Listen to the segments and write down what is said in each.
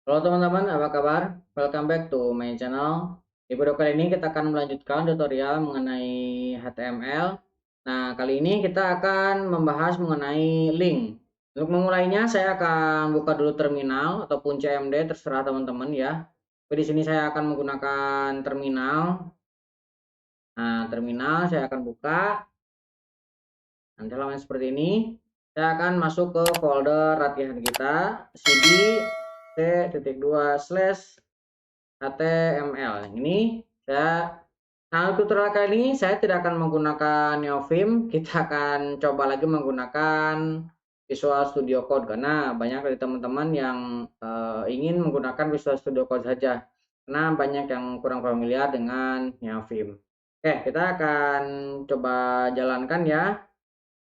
Halo teman-teman, apa kabar? Welcome back to my channel. Di video kali ini kita akan melanjutkan tutorial mengenai HTML. Nah, kali ini kita akan membahas mengenai link. Untuk memulainya, saya akan buka dulu terminal ataupun CMD, terserah teman-teman ya. Tapi di sini saya akan menggunakan terminal. Nah, terminal saya akan buka. Nanti halaman seperti ini. Saya akan masuk ke folder latihan kita, cd t.2/HTML. Ini saya tutorial kali ini saya tidak akan menggunakan Neovim, kita akan coba lagi menggunakan Visual Studio Code karena banyak dari teman-teman yang ingin menggunakan Visual Studio Code saja. Karena banyak yang kurang familiar dengan Neovim. Oke, kita akan coba jalankan ya.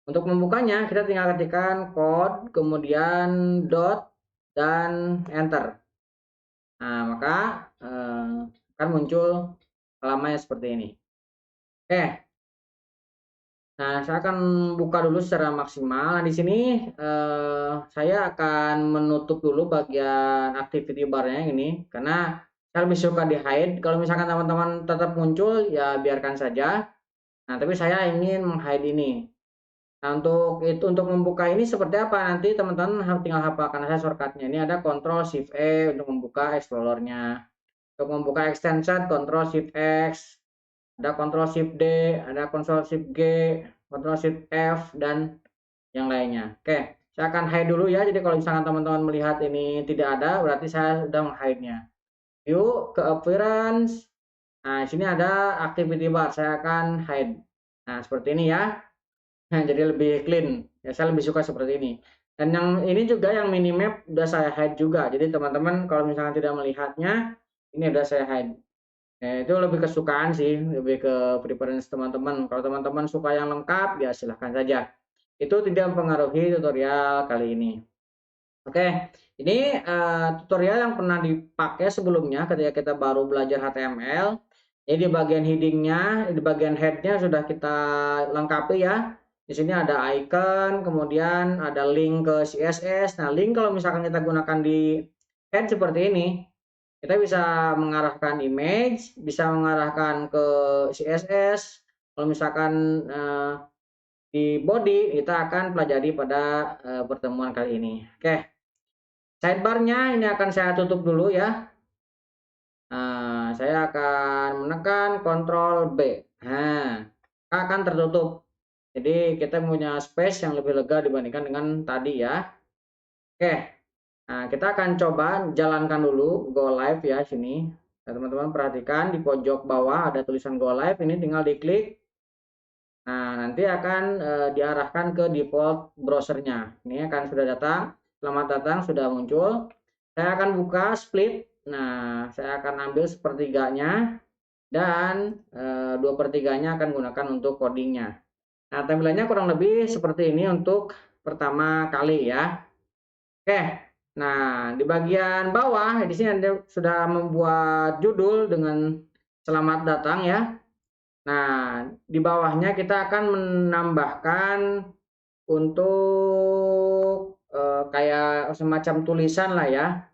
Untuk membukanya kita tinggal ketikkan code, kemudian dot dan enter. Nah, maka akan muncul halamannya seperti ini. Oke. Nah, saya akan buka dulu secara maksimal. Nah, di sini saya akan menutup dulu bagian activity bar-nya ini karena saya lebih suka di hide. Kalau misalkan teman-teman tetap muncul ya biarkan saja. Nah, tapi saya ingin meng-hide ini. Nah, untuk membuka ini seperti apa? Nanti teman-teman tinggal hafalkan saja shortcut-nya. Ini ada Ctrl Shift E untuk membuka Explorer-nya. Untuk membuka extension Ctrl Shift X, ada Ctrl Shift D, ada Ctrl Shift G, Ctrl Shift F dan yang lainnya. Oke, saya akan hide dulu ya. Jadi kalau misalkan teman-teman melihat ini tidak ada, berarti saya sudah meng-hide-nya. View ke appearance. Nah, di sini ada activity bar. Saya akan hide. Nah, seperti ini ya. Nah, jadi lebih clean. Ya, saya lebih suka seperti ini. Dan yang ini juga yang minimap udah saya hide juga. Jadi teman-teman kalau misalkan tidak melihatnya, ini udah saya hide. Nah, itu lebih kesukaan sih, lebih ke preference teman-teman. Kalau teman-teman suka yang lengkap, ya silahkan saja. Itu tidak mempengaruhi tutorial kali ini. Oke, ini tutorial yang pernah dipakai sebelumnya ketika kita baru belajar HTML. Jadi di bagian headingnya, di bagian headnya sudah kita lengkapi ya. Di sini ada icon, kemudian ada link ke CSS. Nah, link kalau misalkan kita gunakan di head seperti ini, kita bisa mengarahkan image, bisa mengarahkan ke CSS. Kalau misalkan di body, kita akan pelajari pada pertemuan kali ini. Oke, sidebar-nya ini akan saya tutup dulu ya. Nah, saya akan menekan Ctrl B. Nah, akan tertutup. Jadi kita punya space yang lebih lega dibandingkan dengan tadi ya. Oke, nah kita akan coba jalankan dulu go live ya sini. Nah, teman-teman perhatikan di pojok bawah ada tulisan go live, ini tinggal diklik. Nah, nanti akan diarahkan ke default browsernya. Ini akan sudah datang. Selamat datang, sudah muncul. Saya akan buka split. Nah, saya akan ambil sepertiganya dan 2/3-nya akan gunakan untuk codingnya. Nah, tampilannya kurang lebih seperti ini untuk pertama kali ya. Oke. Nah, di bagian bawah di sini Anda sudah membuat judul dengan selamat datang ya. Nah, di bawahnya kita akan menambahkan untuk kayak semacam tulisan lah ya.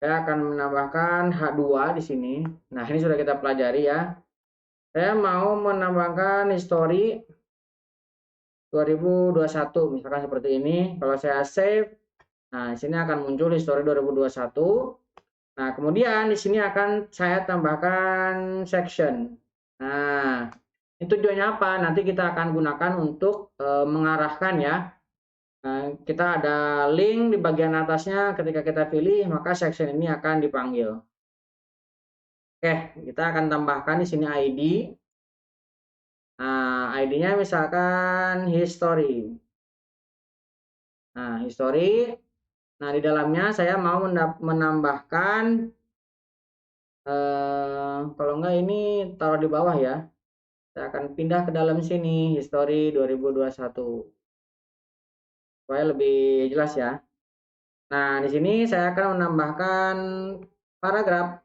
Saya akan menambahkan H2 di sini. Nah, ini sudah kita pelajari ya. Saya mau menambahkan history 2021 misalkan seperti ini. Kalau saya save, nah di sini akan muncul history 2021. Nah, kemudian di sini akan saya tambahkan section. Nah, ini tujuannya apa? Nanti kita akan gunakan untuk mengarahkan ya. Kita ada link di bagian atasnya, ketika kita pilih maka section ini akan dipanggil. Oke, kita akan tambahkan di sini ID. Nah, ID-nya misalkan history. Nah, history. Nah, di dalamnya saya mau menambahkan kalau enggak ini taruh di bawah ya. Saya akan pindah ke dalam sini, history 2021. Supaya lebih jelas ya. Nah, di sini saya akan menambahkan paragraf.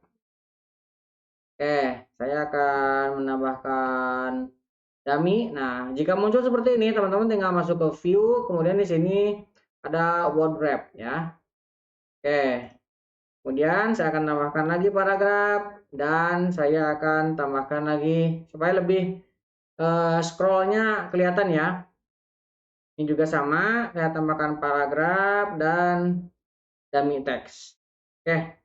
Oke, saya akan menambahkan dummy. Nah, jika muncul seperti ini, teman-teman tinggal masuk ke view, kemudian di sini ada word wrap ya. Oke. Kemudian saya akan tambahkan lagi paragraf dan saya akan tambahkan lagi supaya lebih scrollnya kelihatan ya. Ini juga sama, saya tambahkan paragraf dan dummy text. Oke,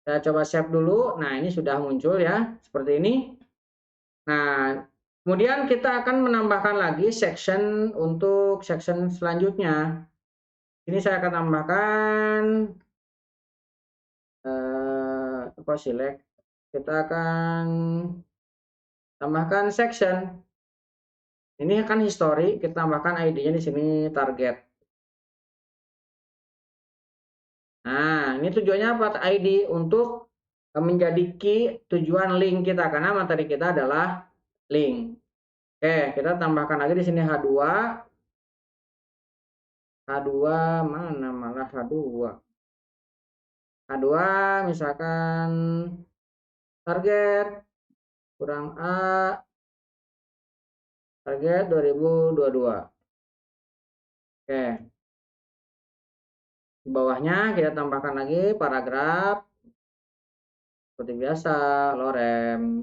saya coba save dulu. Nah, ini sudah muncul ya, seperti ini. Nah, kemudian kita akan menambahkan lagi section untuk section selanjutnya. Ini saya akan tambahkan select. Kita akan tambahkan section. Ini akan history, kita tambahkan ID-nya di sini target. Nah, ini tujuannya apa? ID untuk menjadi key tujuan link kita karena materi kita adalah link. Oke, kita tambahkan lagi di sini H2. H2 mana malah H2. H2 misalkan target kurang A target 2022. Oke. Di bawahnya kita tambahkan lagi paragraf seperti biasa, lorem.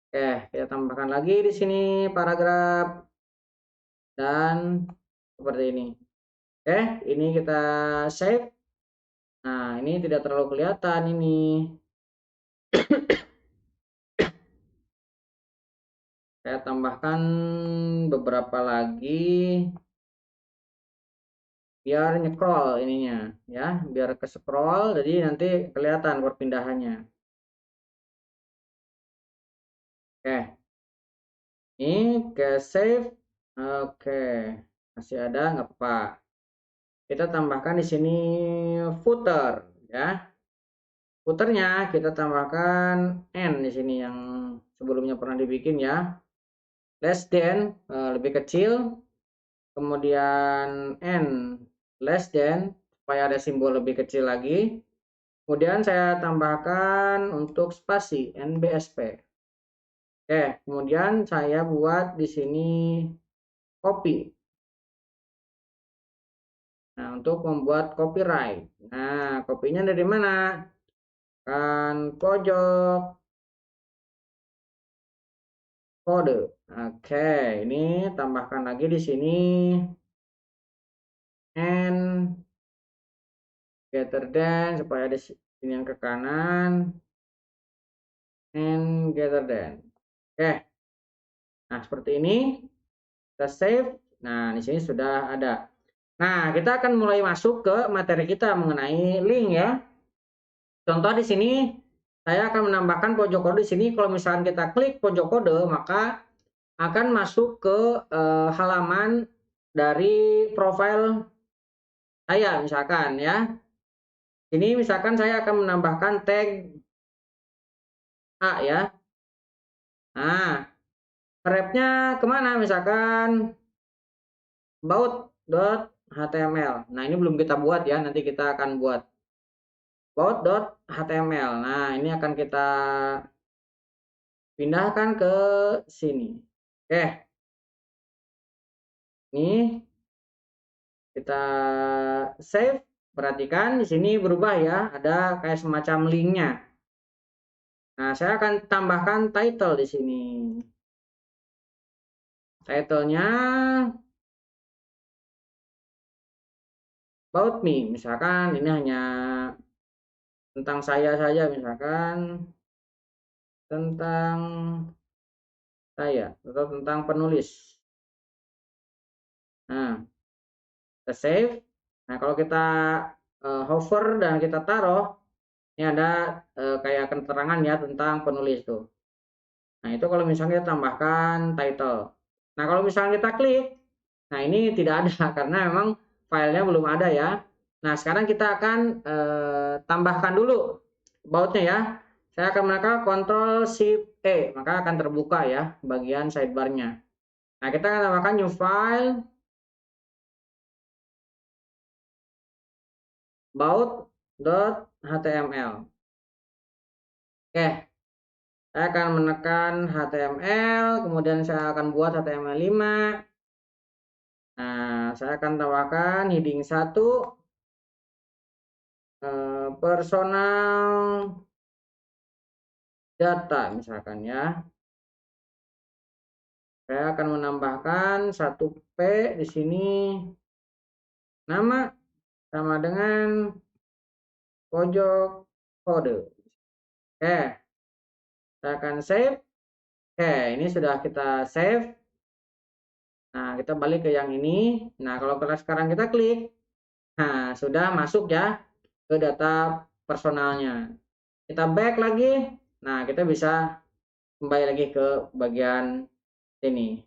Oke, kita tambahkan lagi di sini paragraf dan seperti ini. Oke, ini kita save. Nah, ini tidak terlalu kelihatan ini. Saya tambahkan beberapa lagi biar nyekrol ininya ya, biar ke scroll jadi nanti kelihatan perpindahannya. Oke. Ini ke save. Oke. Masih ada nggak apa-apa. Kita tambahkan di sini footer ya. Footernya kita tambahkan n di sini yang sebelumnya pernah dibikin ya. Less than lebih kecil. Kemudian n less than supaya ada simbol lebih kecil lagi. Kemudian saya tambahkan untuk spasi NBSP. Oke, kemudian saya buat di sini copy. Nah, untuk membuat copyright. Nah, kopinya dari mana? Kan pojok kode. Oke, ini tambahkan lagi di sini and greater than supaya ada sini yang ke kanan and greater than. Oke. Nah, seperti ini. Kita save. Nah, di sini sudah ada. Nah, kita akan mulai masuk ke materi kita mengenai link ya. Contoh di sini saya akan menambahkan pojok kode di sini. Kalau misalkan kita klik pojok kode, maka akan masuk ke halaman dari profil saya misalkan ya. Ini misalkan saya akan menambahkan tag A ya. Nah, wrapnya kemana? Misalkan about.html. Nah, ini belum kita buat ya. Nanti kita akan buat about.html. Nah, ini akan kita pindahkan ke sini. Oke. Ini kita save. Perhatikan di sini berubah ya, ada kayak semacam linknya. Nah, saya akan tambahkan title di sini. Title-nya about me, misalkan ini hanya tentang saya saja, misalkan tentang saya atau tentang penulis. Nah, kita save. Nah, kalau kita hover dan kita taruh, ini ada kayak keterangan ya tentang penulis tuh. Nah, itu kalau misalnya kita tambahkan title. Nah, kalau misalnya kita klik, nah ini tidak ada karena memang filenya belum ada ya. Nah, sekarang kita akan tambahkan dulu bautnya ya. Saya akan menekan Ctrl Shift E, maka akan terbuka ya bagian sidebarnya. Nah, kita akan tambahkan new file about.html. Oke, saya akan menekan HTML, kemudian saya akan buat HTML5. Nah, saya akan tambahkan heading 1. personal data misalkan ya. Saya akan menambahkan 1P di sini, nama sama dengan pojok kode. Oke, saya akan save. Oke, ini sudah kita save. Nah, kita balik ke yang ini. Nah, kalau sekarang kita klik, nah sudah masuk ya ke data personalnya. Kita back lagi. Nah, kita bisa kembali lagi ke bagian ini.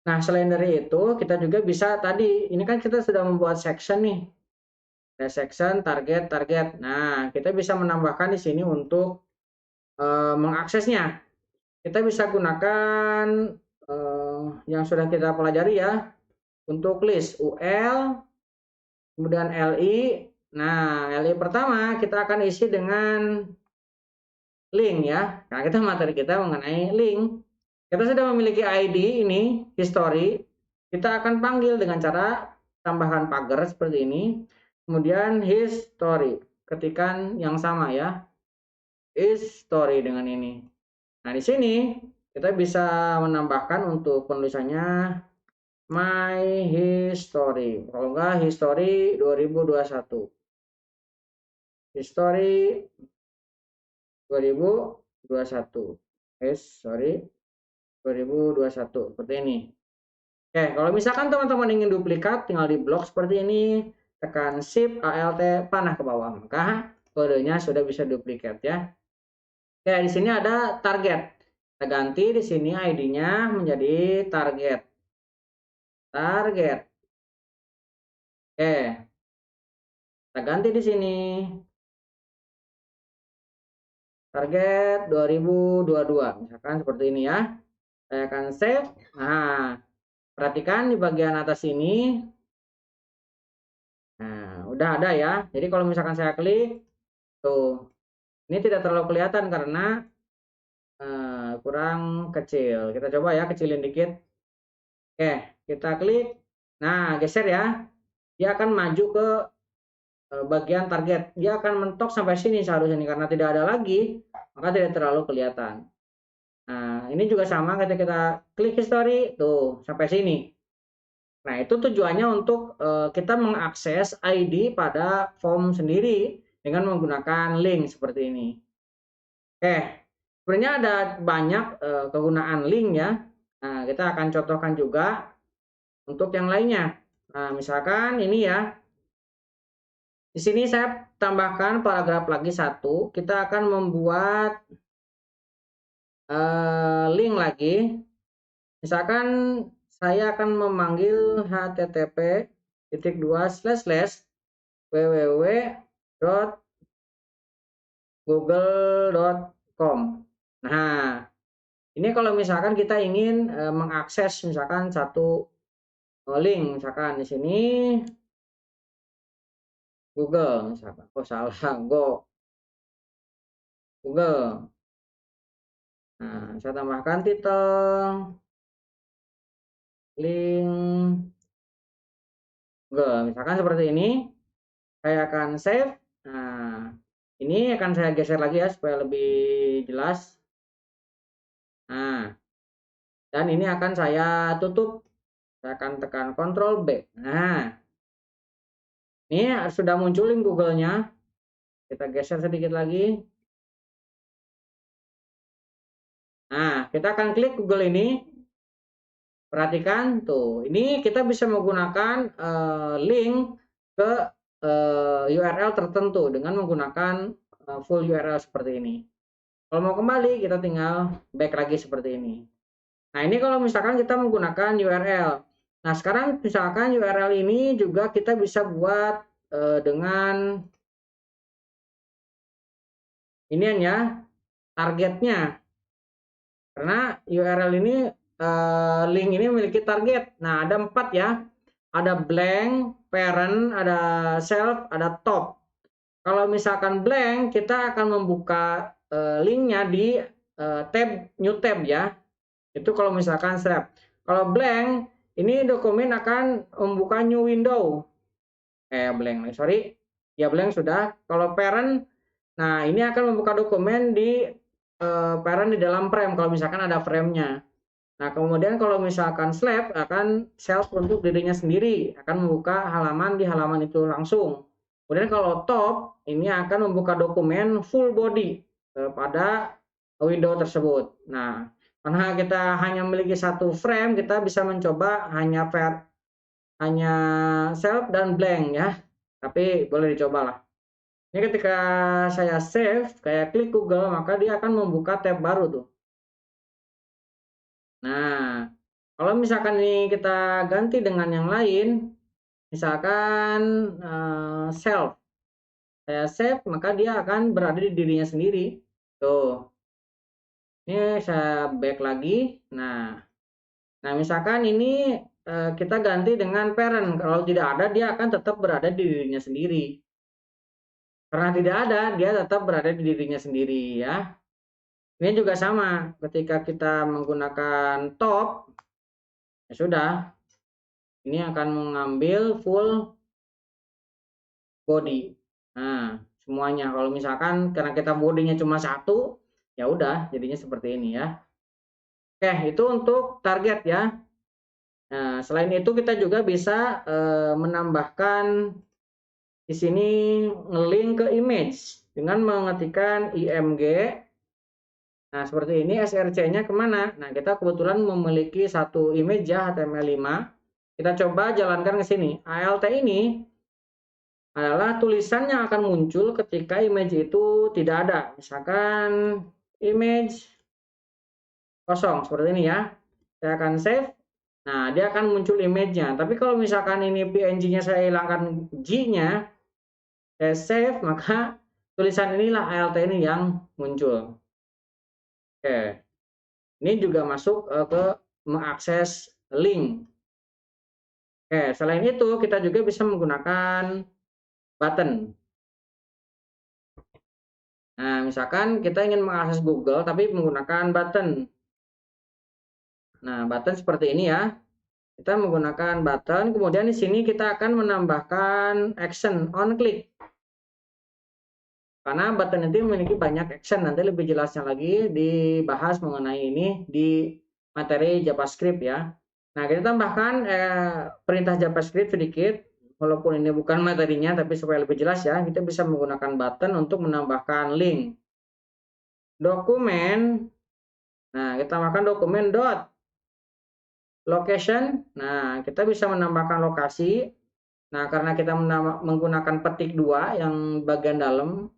Nah, selain dari itu, kita juga bisa tadi, ini kan kita sudah membuat section nih. Ada section, target, target. Nah, kita bisa menambahkan di sini untuk mengaksesnya. Kita bisa gunakan yang sudah kita pelajari ya, untuk list UL, kemudian LI. Nah, LI pertama kita akan isi dengan link ya. Nah, materi kita mengenai link. Kita sudah memiliki ID ini, history. Kita akan panggil dengan cara tambahkan pagar seperti ini. Kemudian history, ketikan yang sama ya. History dengan ini. Nah, di sini kita bisa menambahkan untuk penulisannya my history. Kalau enggak history 2021. History 2021. Sorry, 2021 seperti ini. Oke, kalau misalkan teman-teman ingin duplikat, tinggal di blok seperti ini, tekan Shift Alt panah ke bawah, maka kodenya sudah bisa duplikat ya. Oke, di sini ada target. Kita ganti di sini ID-nya menjadi target. Target. Oke. Kita ganti di sini. Target 2022, misalkan seperti ini ya. Saya akan save. Nah, perhatikan di bagian atas ini. Nah, udah ada ya. Jadi kalau misalkan saya klik, tuh, ini tidak terlalu kelihatan karena kurang kecil. Kita coba ya, kecilin dikit. Oke, kita klik. Nah, geser ya. Dia akan maju ke bagian target. Dia akan mentok sampai sini seharusnya nih, karena tidak ada lagi, maka tidak terlalu kelihatan. Nah, ini juga sama ketika kita klik history, tuh, sampai sini. Nah, itu tujuannya untuk kita mengakses ID pada form sendiri dengan menggunakan link seperti ini. Oke, sebenarnya ada banyak kegunaan link ya. Nah, kita akan contohkan juga untuk yang lainnya. Nah, misalkan ini ya. Di sini saya tambahkan paragraf lagi satu. Kita akan membuat link lagi. Misalkan saya akan memanggil http://www.google.com. Nah, ini kalau misalkan kita ingin mengakses misalkan satu link, misalkan di sini Google, misalkan. Oh salah, Google. Nah, saya tambahkan titel, link, Google. Misalkan seperti ini. Saya akan save. Nah, ini akan saya geser lagi ya supaya lebih jelas. Nah, dan ini akan saya tutup. Saya akan tekan Ctrl B. Nah, ini sudah munculin Google-nya. Kita geser sedikit lagi. Nah, kita akan klik Google ini. Perhatikan tuh, ini kita bisa menggunakan link ke URL tertentu dengan menggunakan full URL seperti ini. Kalau mau kembali, kita tinggal back lagi seperti ini. Nah, ini kalau misalkan kita menggunakan URL. Nah, sekarang misalkan URL ini juga kita bisa buat dengan ini ya, targetnya. Karena URL ini, link ini memiliki target. Nah, ada 4 ya. Ada blank, parent, ada self, ada top. Kalau misalkan blank, kita akan membuka linknya di tab new tab ya. Itu kalau misalkan self. Kalau blank, ini dokumen akan membuka new window. Blank, sorry. Ya blank sudah. Kalau parent, nah ini akan membuka dokumen di parent di dalam frame kalau misalkan ada frame-nya. Nah, kemudian kalau misalkan slab akan self untuk dirinya sendiri, akan membuka halaman di halaman itu langsung. Kemudian kalau top, ini akan membuka dokumen full body pada window tersebut. Nah, karena kita hanya memiliki satu frame, kita bisa mencoba hanya self dan blank ya. Tapi boleh dicoba lah. Ini ketika saya save, kayak klik Google, maka dia akan membuka tab baru tuh. Nah, kalau misalkan ini kita ganti dengan yang lain, misalkan self, saya save, maka dia akan berada di dirinya sendiri. Tuh, ini saya back lagi. Nah misalkan ini kita ganti dengan parent. Kalau tidak ada, dia akan tetap berada di dirinya sendiri. Karena tidak ada, dia tetap berada di dirinya sendiri ya. Ini juga sama, ketika kita menggunakan top, ya sudah, ini akan mengambil full body. Nah, semuanya. Kalau misalkan karena kita bodinya cuma satu, ya udah jadinya seperti ini ya. Oke, itu untuk target ya. Nah, selain itu kita juga bisa menambahkan di sini ngelink ke image dengan mengetikkan img. Nah, seperti ini src-nya kemana? Nah, kita kebetulan memiliki satu image ya, HTML5. Kita coba jalankan ke sini. ALT ini adalah tulisan yang akan muncul ketika image itu tidak ada. Misalkan image kosong seperti ini ya. Saya akan save. Nah, dia akan muncul image-nya. Tapi kalau misalkan ini PNG-nya saya hilangkan G-nya, saya save, maka tulisan inilah ALT ini yang muncul. Oke. Ini juga masuk ke mengakses link. Oke, selain itu kita juga bisa menggunakan button. Nah, misalkan kita ingin mengakses Google tapi menggunakan button. Nah, button seperti ini ya. Kita menggunakan button, kemudian di sini kita akan menambahkan action on click. Karena button itu memiliki banyak action, nanti lebih jelasnya lagi dibahas mengenai ini di materi JavaScript ya. Nah, kita tambahkan perintah JavaScript sedikit, walaupun ini bukan materinya, tapi supaya lebih jelas ya, kita bisa menggunakan button untuk menambahkan link. Dokumen, nah kita tambahkan dokumen dot location, nah kita bisa menambahkan lokasi. Nah, karena kita menggunakan petik 2 yang bagian dalam,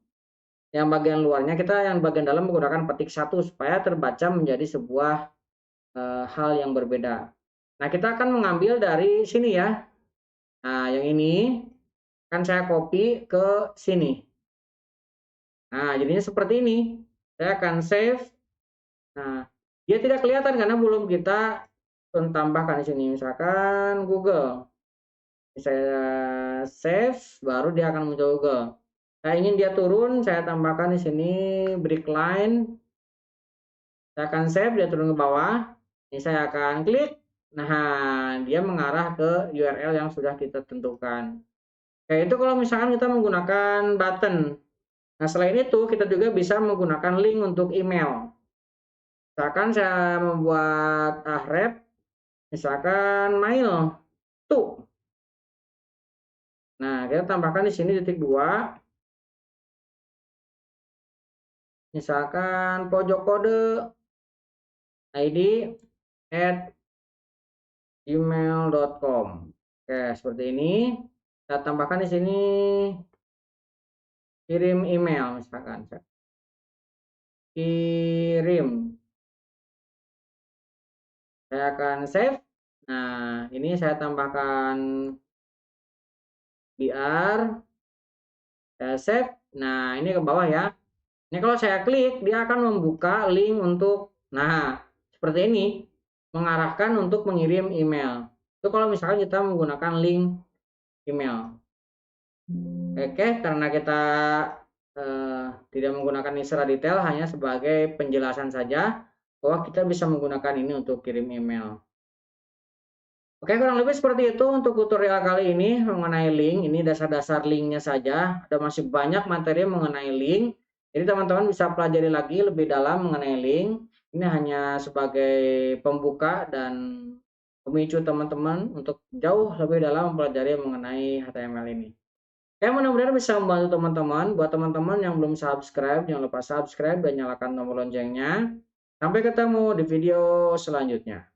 yang bagian luarnya kita yang bagian dalam menggunakan petik 1 supaya terbaca menjadi sebuah hal yang berbeda. Nah, kita akan mengambil dari sini ya. Nah, yang ini kan saya copy ke sini. Nah, jadinya seperti ini. Saya akan save. Nah, dia tidak kelihatan karena belum kita tambahkan di sini. Misalkan Google. Saya save, baru dia akan muncul Google. Saya ingin dia turun, saya tambahkan di sini break line. Saya akan save, dia turun ke bawah. Ini saya akan klik. Nah, dia mengarah ke URL yang sudah kita tentukan. Kayak itu kalau misalkan kita menggunakan button. Nah, selain itu kita juga bisa menggunakan link untuk email. Misalkan saya membuat ahref, misalkan mail to. Nah, kita tambahkan di sini titik 2. Misalkan pojok kode id at gmail.com. Oke, seperti ini. Kita tambahkan di sini kirim email misalkan. Kirim. Saya akan save. Nah, ini saya tambahkan BR. Saya save. Nah, ini ke bawah ya. Ini kalau saya klik, dia akan membuka link untuk, nah, seperti ini. Mengarahkan untuk mengirim email. Itu kalau misalkan kita menggunakan link email. Oke, karena kita tidak menggunakan ini secara detail, hanya sebagai penjelasan saja bahwa kita bisa menggunakan ini untuk kirim email. Oke, kurang lebih seperti itu untuk tutorial kali ini mengenai link. Ini dasar-dasar linknya saja. Ada masih banyak materi mengenai link. Jadi teman-teman bisa pelajari lagi lebih dalam mengenai link. Ini hanya sebagai pembuka dan pemicu teman-teman untuk jauh lebih dalam mempelajari mengenai HTML ini. Oke, mudah-mudahan bisa membantu teman-teman. Buat teman-teman yang belum subscribe, jangan lupa subscribe dan nyalakan tombol loncengnya. Sampai ketemu di video selanjutnya.